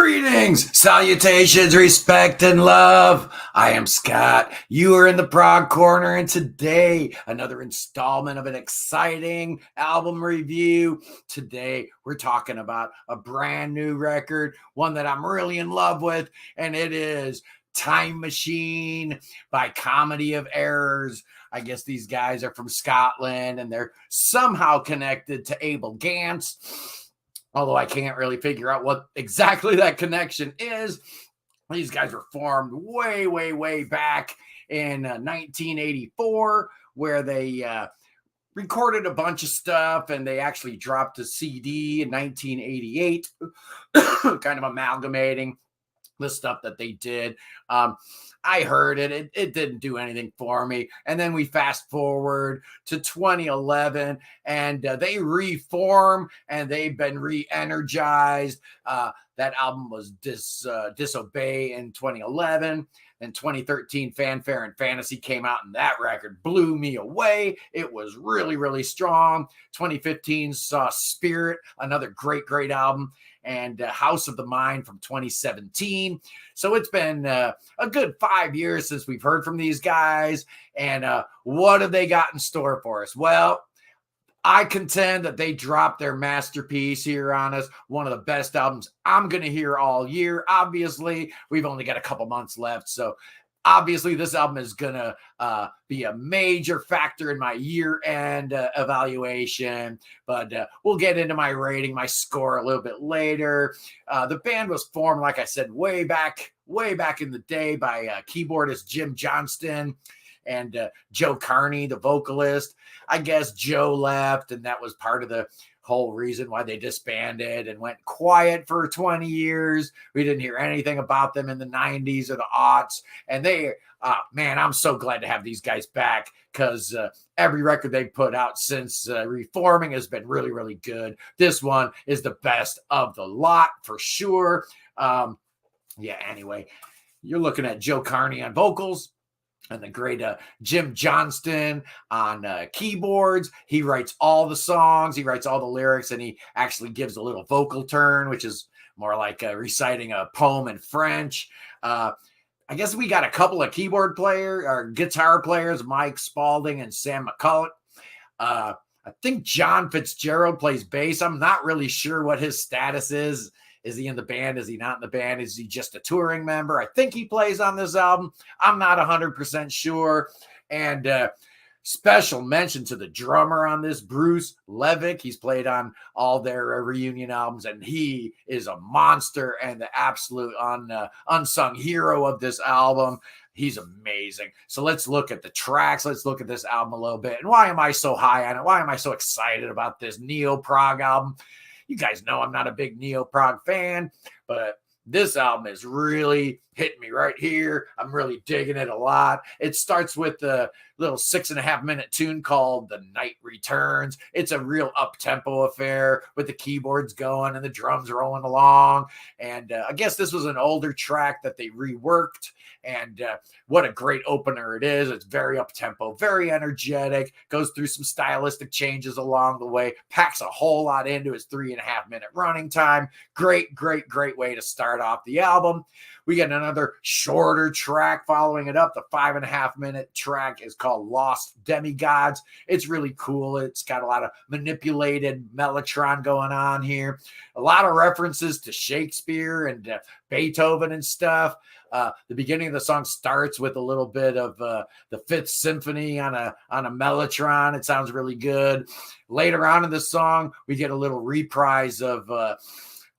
Greetings, salutations, respect, and love. I am Scott. You are in the Prog Corner, and today, another installment of an exciting album review. Today, we're talking about a brand new record, one that I'm really in love with, and it is Time Machine by Comedy of Errors. I guess these guys are from Scotland, and they're somehow connected to Abel Gance. Although I can't really figure out what exactly that connection is. These guys were formed way back in 1984, where they recorded a bunch of stuff, and they actually dropped a CD in 1988, kind of amalgamating the stuff that they did. I heard it. It didn't do anything for me. And then we fast forward to 2011, and they reform, and they've been re-energized. That album was Disobey in 2011. In 2013, Fanfare and Fantasy came out, and that record blew me away. It was really strong. 2015 saw Spirit, another great album, and House of the Mind from 2017. So it's been a good 5 years since we've heard from these guys. And what have they got in store for us? Well, I contend that they dropped their masterpiece here on us, one of the best albums I'm going to hear all year. Obviously, we've only got a couple months left, so obviously this album is going to be a major factor in my year-end evaluation, but we'll get into my rating, my score a little bit later. The band was formed, like I said, way back in the day by keyboardist Jim Johnston and Joe Carney, the vocalist. I guess Joe left, and that was part of the whole reason why they disbanded and went quiet for 20 years. We didn't hear anything about them in the 90s or the aughts. And man, I'm so glad to have these guys back, because every record they've put out since reforming has been really good. This one is the best of the lot for sure. Anyway, you're looking at Joe Carney on vocals, and the great Jim Johnston on keyboards. He writes all the songs, he writes all the lyrics, and he actually gives a little vocal turn, which is more like reciting a poem in French. I guess we got a couple of keyboard players or guitar players, Mike Spalding and Sam McCulloch. I think John Fitzgerald plays bass. I'm not really sure what his status is. Is he in the band? Is he not in the band? Is he just a touring member? I think he plays on this album. I'm not 100% sure. And special mention to the drummer on this, Bruce Levick. He's played on all their reunion albums, and he is a monster and the absolute unsung hero of this album. He's amazing. So let's look at the tracks. Let's look at this album a little bit. And why am I so high on it? Why am I so excited about this neo-prog album? You guys know I'm not a big neo-prog fan, but this album is really hitting me right here. I'm really digging it a lot. It starts with a little 6.5-minute tune called The Night Returns. It's a real up-tempo affair with the keyboards going and the drums rolling along. And I guess this was an older track that they reworked. And what a great opener it is. It's very up-tempo, very energetic, goes through some stylistic changes along the way, packs a whole lot into its 3.5-minute running time. Great way to start off the album. We get another shorter track following it up. The 5.5-minute track is called Lost Demigods. It's really cool. It's got a lot of manipulated mellotron going on here. A lot of references to Shakespeare and Beethoven and stuff. The beginning of the song starts with a little bit of the Fifth Symphony on a mellotron. It sounds really good. Later on in the song, we get a little reprise of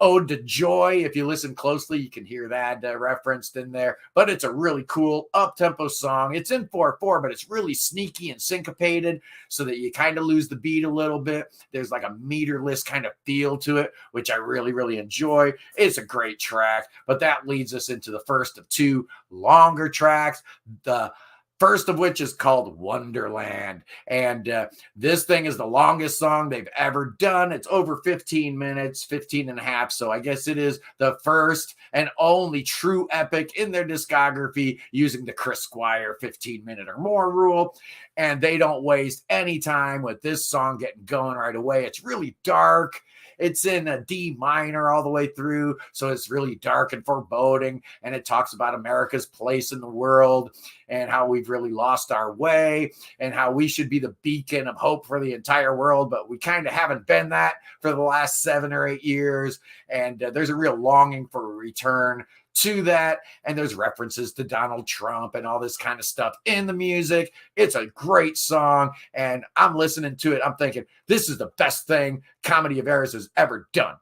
Ode to Joy. If you listen closely, you can hear that referenced in there. But it's a really cool up-tempo song. It's in 4/4, but it's really sneaky and syncopated so that you kind of lose the beat a little bit. There's like a meterless kind of feel to it, which I really enjoy. It's a great track, but that leads us into the first of two longer tracks. The first of which is called Wonderland. And this thing is the longest song they've ever done. It's over 15 minutes, 15 and a half. So I guess it is the first and only true epic in their discography using the Chris Squire 15-minute or more rule. And they don't waste any time with this song getting going right away. It's really dark. It's in a D minor all the way through, so it's really dark and foreboding, and it talks about America's place in the world and how we've really lost our way and how we should be the beacon of hope for the entire world, but we kind of haven't been that for the last 7 or 8 years, and there's a real longing for a return to that. And there's references to Donald Trump and all this kind of stuff in the music. It's a great song, and I'm listening to it. I'm thinking, this is the best thing Comedy of Errors has ever done.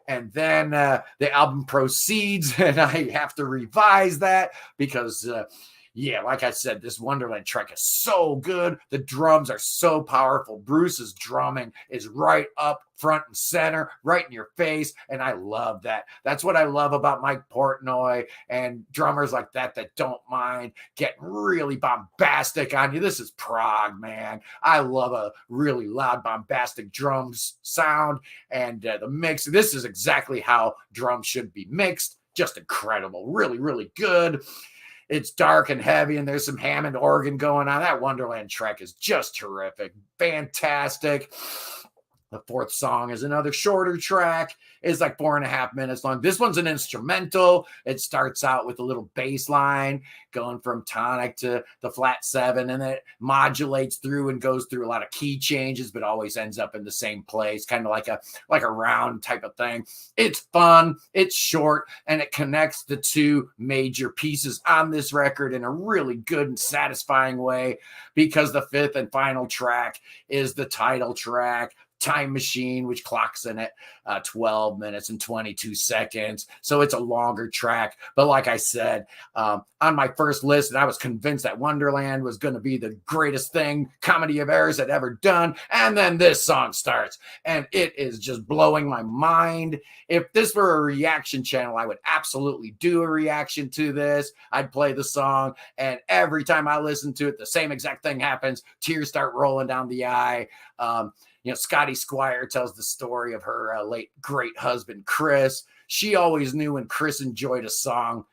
And then the album proceeds, and I have to revise that because yeah, like I said, this Wonderland track is so good. The drums are so powerful. Bruce's drumming is right up front and center, right in your face. And I love that. That's what I love about Mike Portnoy and drummers like that don't mind getting really bombastic on you. This is Prog, man. I love a really loud, bombastic drums sound. And the mix, this is exactly how drums should be mixed. Just incredible. Really, really good. It's dark and heavy, and there's some Hammond organ going on. That Wonderland track is just terrific. Fantastic. The fourth song is another shorter track. It's like 4.5 minutes long. This one's an instrumental. It starts out with a little bass line going from tonic to the flat 7, and then it modulates through and goes through a lot of key changes, but always ends up in the same place, kind of like a round type of thing. It's fun, it's short, and it connects the two major pieces on this record in a really good and satisfying way, because the fifth and final track is the title track, Time Machine, which clocks in at 12 minutes and 22 seconds. So it's a longer track. But like I said, on my first listen, I was convinced that Wonderland was going to be the greatest thing Comedy of Errors had ever done. And then this song starts, and it is just blowing my mind. If this were a reaction channel, I would absolutely do a reaction to this. I'd play the song, and every time I listen to it, the same exact thing happens. Tears start rolling down the eye. Scotty Squire tells the story of her late great husband, Chris. She always knew when Chris enjoyed a song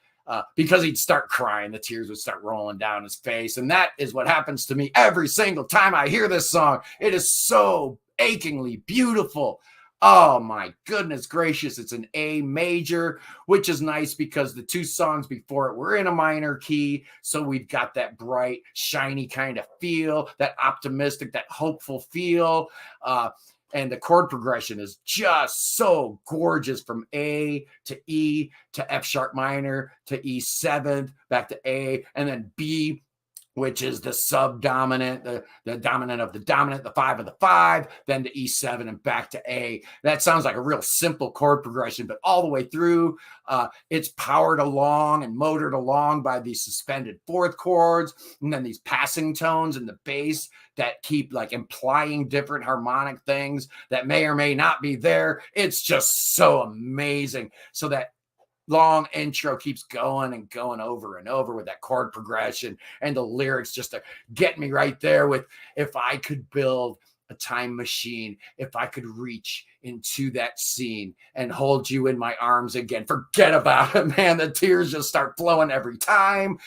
because he'd start crying. The tears would start rolling down his face. And that is what happens to me every single time I hear this song. It is so achingly beautiful. Oh my goodness gracious. It's an A major, which is nice because the two songs before it were in a minor key. So we've got that bright, shiny kind of feel, that optimistic, that hopeful feel. And the chord progression is just so gorgeous, from A to E to F sharp minor to E7, back to A, and then B, which is the subdominant, the dominant of the dominant, the 5 of the 5, then to E7 and back to A. That sounds like a real simple chord progression, but all the way through, it's powered along and motored along by these suspended fourth chords, and then these passing tones in the bass that keep like implying different harmonic things that may or may not be there. It's just so amazing. So that long intro keeps going and going over and over with that chord progression, and the lyrics just to get me right there with, if I could build a time machine, if I could reach into that scene and hold you in my arms again, forget about it, man. The tears just start flowing every time.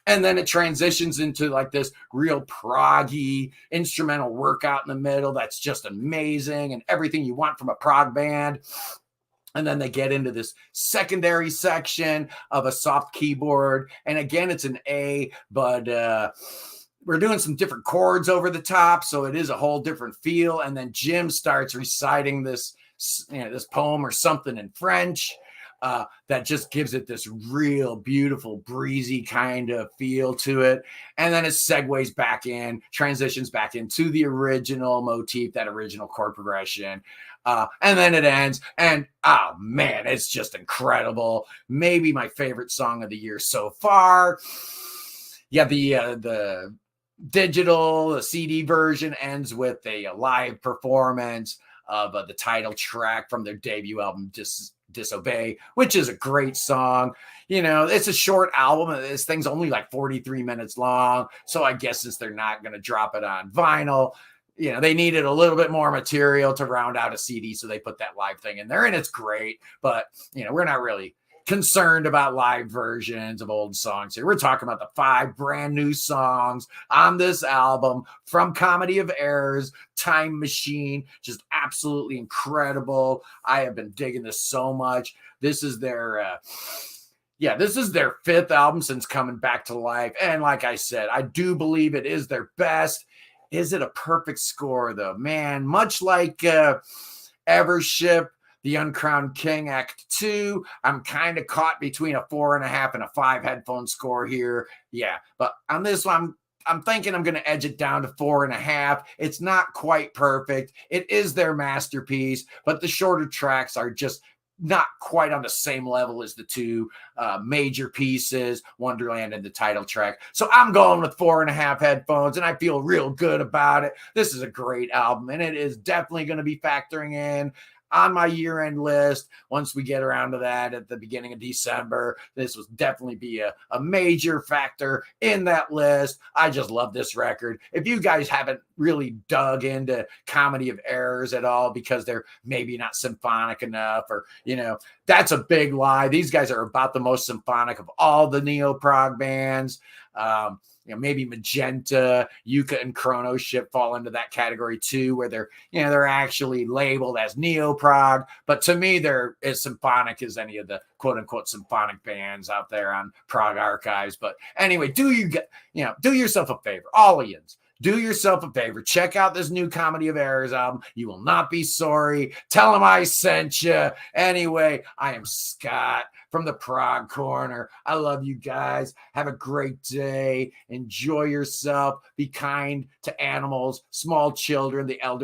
And then it transitions into like this real proggy instrumental workout in the middle that's just amazing and everything you want from a prog band. And then they get into this secondary section of a soft keyboard. And again, it's an A, but we're doing some different chords over the top. So it is a whole different feel. And then Jim starts reciting this poem or something in French that just gives it this real beautiful, breezy kind of feel to it. And then it segues back in, transitions back into the original motif, that original chord progression. And then it ends, and oh man, it's just incredible. Maybe my favorite song of the year so far. Yeah, the digital, the CD version ends with a live performance of the title track from their debut album, Disobey, which is a great song. It's a short album. This thing's only like 43 minutes long. So I guess since they're not going to drop it on vinyl, they needed a little bit more material to round out a CD. So they put that live thing in there, and it's great. But, we're not really concerned about live versions of old songs here. We're talking about the 5 brand new songs on this album from Comedy of Errors, Time Machine. Just absolutely incredible. I have been digging this so much. This is their this is their 5th album since coming back to life. And like I said, I do believe it is their best. Is it a perfect score, though? Man, much like Evership, The Uncrowned King Act 2, I'm kind of caught between a 4.5 and a 5 headphone score here. Yeah, but on this one, I'm thinking I'm going to edge it down to 4.5. It's not quite perfect. It is their masterpiece, but the shorter tracks are just not quite on the same level as the 2 major pieces, Wonderland and the title track. So I'm going with 4.5 headphones, and I feel real good about it. This is a great album, and it is definitely going to be factoring in on my year-end list. Once we get around to that at the beginning of December, this will definitely be a major factor in that list. I just love this record. If you guys haven't really dug into Comedy of Errors at all because they're maybe not symphonic enough, or, that's a big lie. These guys are about the most symphonic of all the neo-prog bands. Maybe Magenta, Yucca, and Chrono Ship fall into that category too, where they're actually labeled as neo-prog. But to me, they're as symphonic as any of the quote-unquote symphonic bands out there on Prog Archives. But anyway, do yourself a favor, all of you. Do yourself a favor. Check out this new Comedy of Errors album. You will not be sorry. Tell them I sent you. Anyway, I am Scott from the Prog Corner. I love you guys. Have a great day. Enjoy yourself. Be kind to animals, small children, the elderly.